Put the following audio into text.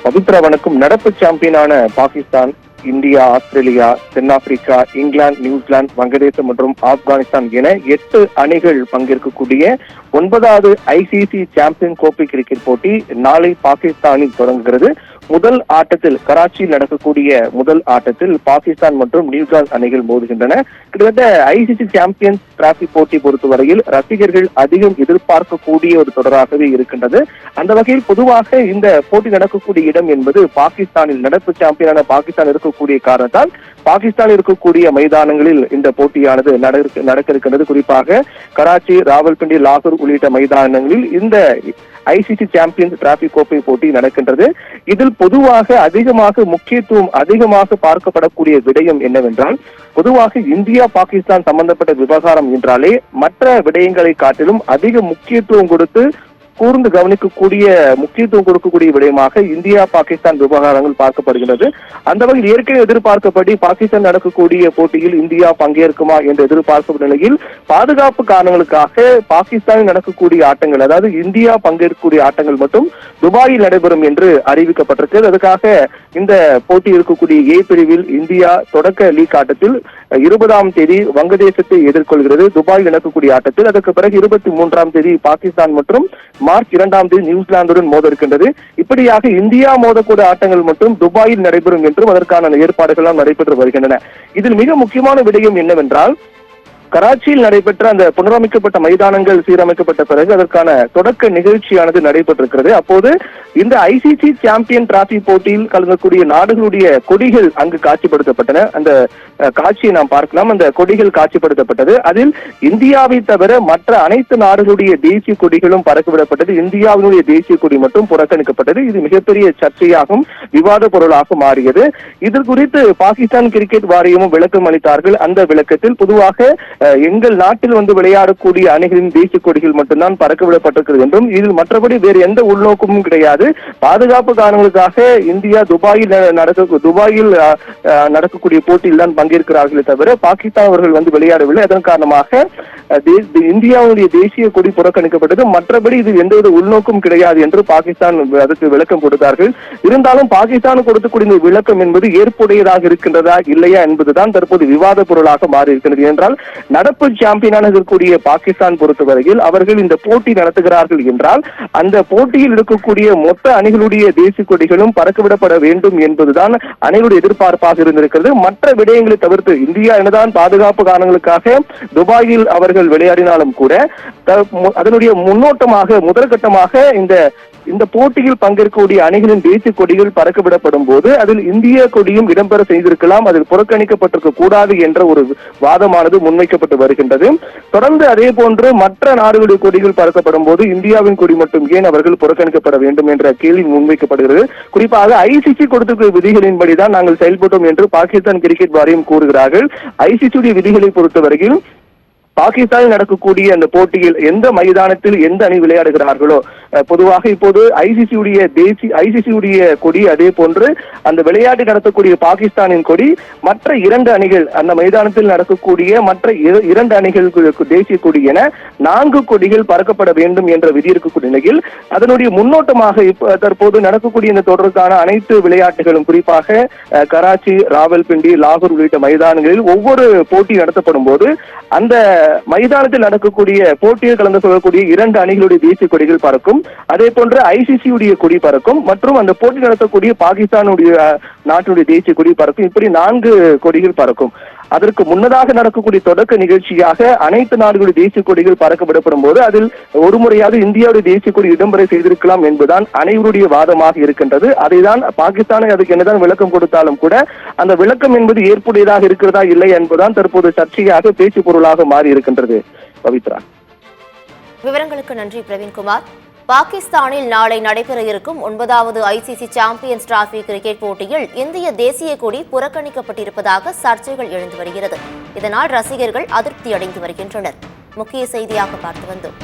பவித்ரா வணக்கம். நடப்பு சாம்பியனான பாகிஸ்தான், இந்தியா, ஆஸ்திரேலியா, தென்னாப்பிரிக்கா, இங்கிலாந்து, நியூசிலாந்து, வங்கதேசம் மற்றும் ஆப்கானிஸ்தான் என 8 அணிகள் பங்கேற்கக்கூடிய 9வது ஐசிசி சாம்பியன் கோப்பை கிரிக்கெட் போட்டி நாளை பாகிஸ்தானில் தொடங்குகிறது. முதல் ஆட்டத்தில் கராச்சியில் நடக்கக்கூடிய முதல் ஆட்டத்தில் பாகிஸ்தான் மற்றும் நியூசிலாந்து அணிகள் மோதுகின்றன. கிட்டத்தட்ட ஐசிசி சாம்பியன்ஸ் டிராபி போட்டி பொறுத்தவரையில் ரசிகர்கள் அதிகம் எதிர்பார்க்கக்கூடிய ஒரு தொடராகவே இருக்கின்றது. அந்த வகையில் பொதுவாக இந்த போட்டி நடக்கக்கூடிய இடம் என்பது பாகிஸ்தானில், நடப்பு சாம்பியனான பாகிஸ்தான் இருக்கக்கூடிய காரணத்தால் பாகிஸ்தானில் இருக்கக்கூடிய மைதானங்களில் இந்த போட்டியானது நடக்க இருக்கின்றது. குறிப்பாக கராச்சி, ராவல்பிண்டி, லாகூர் உள்ளிட்ட மைதானங்களில் இந்த ஐசிசி சாம்பியன்ஸ் டிராபி கோப்பை போட்டி நடக்கின்றது. இதில் பொதுவாக அதிகமாக பார்க்கப்படக்கூடிய விடயம் என்னவென்றால், பொதுவாக இந்தியா பாகிஸ்தான் சம்பந்தப்பட்ட விவகாரம் என்றாலே மற்ற விடயங்களை காட்டிலும் அதிக முக்கியத்துவம் கொடுக்கக்கூடிய விடயமாக இந்தியா பாகிஸ்தான் விவகாரங்கள் பார்க்கப்படுகிறது. அந்த வகையில் ஏற்கனவே எதிர்பார்க்கப்படி பாகிஸ்தான் நடக்கக்கூடிய போட்டியில் இந்தியா பங்கேற்குமா என்ற எதிர்பார்க்கும் நிலையில் பாதுகாப்பு காரணங்களுக்காக பாகிஸ்தானில் நடக்கக்கூடிய ஆட்டங்கள், அதாவது இந்தியா பங்கேற்கக்கூடிய ஆட்டங்கள் மட்டும் துபாயில் நடைபெறும் என்று அறிவிக்கப்பட்டிருக்கிறது. அதுக்காக இந்த போட்டி இருக்கக்கூடிய ஏ பிரிவில் இந்தியா தொடக்க லீக் ஆட்டத்தில் 20ஆம் தேதி வங்கதேசத்தை எதிர்கொள்கிறது துபாயில் நடக்கக்கூடிய ஆட்டத்தில். அதற்கு பிறகு 23ஆம் தேதி பாகிஸ்தான் மற்றும் மார்ச் 2ஆம் தேதி நியூசிலாந்துடன் மோத இருக்கின்றது. இப்படியாக இந்தியா மோதக்கூடிய ஆட்டங்கள் மட்டும் துபாயில் நடைபெறும் என்றும் அதற்கான ஏற்பாடுகள் நடைபெற்று வருகின்றன. இதில் மிக முக்கியமான விடயம் என்னவென்றால், கராச்சியில் நடைபெற்ற அந்த புனரமைக்கப்பட்ட மைதானங்கள் சீரமைக்கப்பட்ட பிறகு அதற்கான தொடக்க நிகழ்ச்சியானது நடைபெற்றிருக்கிறது. அப்போது இந்த ஐசிசி சாம்பியன் டிராபி போட்டியில் கலந்தக்கூடிய நாடுகளுடைய கொடிகள் அங்கு காட்சிப்படுத்தப்பட்டன. அந்த காட்சியை நாம் பார்க்கலாம். அந்த கொடிகள் காட்சிப்படுத்தப்பட்டது. அதில் இந்தியாவை தவிர மற்ற அனைத்து நாடுகளுடைய தேசிய கொடிகளும் பறக்கவிடப்பட்டது. இந்தியாவினுடைய தேசிய கொடி மட்டும் புறக்கணிக்கப்பட்டது. இது மிகப்பெரிய சர்ச்சையாகவும் விவாத பொருளாக மாறியது. இது குறித்து பாகிஸ்தான் கிரிக்கெட் வாரியமும் விளக்கம் அளித்தார்கள். அந்த விளக்கத்தில் பொதுவாக எங்கள் நாட்டில் விளையாடக்கூடிய அணிகளின் தேசிய கொடிகள் மட்டும்தான் பறக்கவிடப்பட்டிருக்கிறது என்றும், இதில் மற்றபடி வேறு எந்த உள்நோக்கமும் கிடையாது, பாதுகாப்பு காரணங்களுக்காக இந்தியா துபாயில் நடக்கக்கூடிய போட்டியில் தான் பங்கேற்கிறார்களே தவிர பாகிஸ்தான் அவர்கள் விளையாடவில்லை. அதன் காரணமாக இந்தியாவுடைய தேசிய கொடி புறக்கணிக்கப்பட்டது. மற்றபடி இது எந்தவித உள்நோக்கம் கிடையாது என்று பாகிஸ்தான் அதற்கு விளக்கம் கொடுத்தார்கள். இருந்தாலும் பாகிஸ்தான் கொடுக்கக்கூடிய விளக்கம் என்பது ஏற்புடையதாக இருக்கின்றதா இல்லையா என்பதுதான் தற்போது விவாத பொருளாக மாறி இருக்கிறது. என்றால் நடப்பு சாம்பியனாக இருக்கக்கூடிய பாகிஸ்தான் பொறுத்தவரையில் அவர்கள் இந்த போட்டி நடத்துகிறார்கள் என்றால் அந்த போட்டியில் இருக்கக்கூடிய மொத்த அணிகளுடைய தேசிய கொடிகளும் பறக்கவிடப்பட வேண்டும் என்பதுதான் அணிகளுடைய எதிர்பார்ப்பாக இருந்திருக்கிறது. மற்ற விடயங்களை தவிர்த்து இந்தியா என்னதான் பாதுகாப்பு காரணங்களுக்காக துபாயில் அவர்கள் விளையாடினாலும் கூட அதனுடைய முன்னோட்டமாக முதற்கட்டமாக இந்த போட்டியில் பங்கேற்கக்கூடிய அணிகளின் தேசிய கொடிகள் பறக்கவிடப்படும் போது அதில் இந்திய கொடியும் இடம்பெற செய்திருக்கலாம், அதில் புறக்கணிக்கப்பட்டிருக்க கூடாது என்ற ஒரு வாதமானது முன்வைக்கப்பட்டு வருகின்றது. தொடர்ந்து அதே போன்று மற்ற நாடுகளுடைய கொடிகள் பறக்கப்படும் போது இந்தியாவின் கொடி மட்டும் ஏன் அவர்கள் புறக்கணிக்கப்பட வேண்டும் என்ற கேள்வி முன்வைக்கப்படுகிறது. குறிப்பாக ஐசிசி கொடுத்திருக்கிற விதிகளின்படிதான் நாங்கள் செயல்பட்டோம் என்று பாகிஸ்தான் கிரிக்கெட் வாரியம் கூறுகிறார்கள். ஐசிசி விதிகளை பொறுத்தவரையில் பாகிஸ்தானில் நடக்கக்கூடிய அந்த போட்டியில் எந்த மைதானத்தில் எந்த அணி விளையாடுகிறார்களோ, பொதுவாக இப்போது ஐசிசியுடைய கொடி அதே போன்று அந்த விளையாட்டு நடத்தக்கூடிய பாகிஸ்தானின் கொடி மற்ற 2 அணிகள் அந்த மைதானத்தில் நடக்கக்கூடிய மற்ற 2 அணிகளுக்கு தேசிய கொடி என 4 கொடிகள் பறக்கப்பட வேண்டும் என்ற விதி இருக்கக்கூடிய நிலையில் அதனுடைய முன்னோட்டமாக தற்போது நடக்கக்கூடிய இந்த தொடருக்கான அனைத்து விளையாட்டுகளும் குறிப்பாக கராச்சி, ராவல்பிண்டி, லாகூர் உள்ளிட்ட மைதானங்களில் ஒவ்வொரு போட்டி நடத்தப்படும் போது அந்த மைதானத்தில் நடக்கக்கூடிய போட்டியில் கலந்து கொள்ளக்கூடிய 2 அணிகளுடைய தேசிய கொடிகள் பறக்கும். அதே போன்று ஐசிசியுடைய கொடி பறக்கும் மற்றும் அந்த போட்டி நடத்தக்கூடிய பாகிஸ்தானுடைய நாட்டுடைய தேசிய கொடி பறக்கும். இப்படி 4 கொடிகள் பறக்கும். அதற்கு முன்னதாக நடக்கக்கூடிய தொடக்க நிகழ்ச்சியாக அனைத்து நாடுகளுடைய தேசிய கொடிகள் பறக்க விடப்படும் போது அதில் ஒரு முறையாக இந்தியாவுடைய தேசிய கொடி இடம்பெற செய்திருக்கலாம் என்பதுதான் அனைவருடைய வாதமாக இருக்கின்றது. அதைதான் பாகிஸ்தானை அதுக்கு என்னதான் விளக்கம் கொடுத்தாலும் கூட அந்த விளக்கம் என்பது ஏற்புடையதாக இருக்கிறதா இல்லை என்பதுதான் தற்போது சர்ச்சையாக பேச்சு பொருளாக மாறி இருக்கின்றது. பவித்ரா, விவரங்களுக்கு நன்றி பிரவீன்குமார். பாகிஸ்தானில் நாளை நடைபெற இருக்கும் 9வது ஐசிசி சாம்பியன்ஸ் டிராபி கிரிக்கெட் போட்டியில் இந்திய தேசிய கொடி புறக்கணிக்கப்பட்டிருப்பதாக சர்ச்சைகள் எழுந்து வருகிறது. இதனால் ரசிகர்கள் அதிருப்தி அடைந்து வருகின்றனர். முக்கிய செய்தியாக பார்த்து வந்தோம்.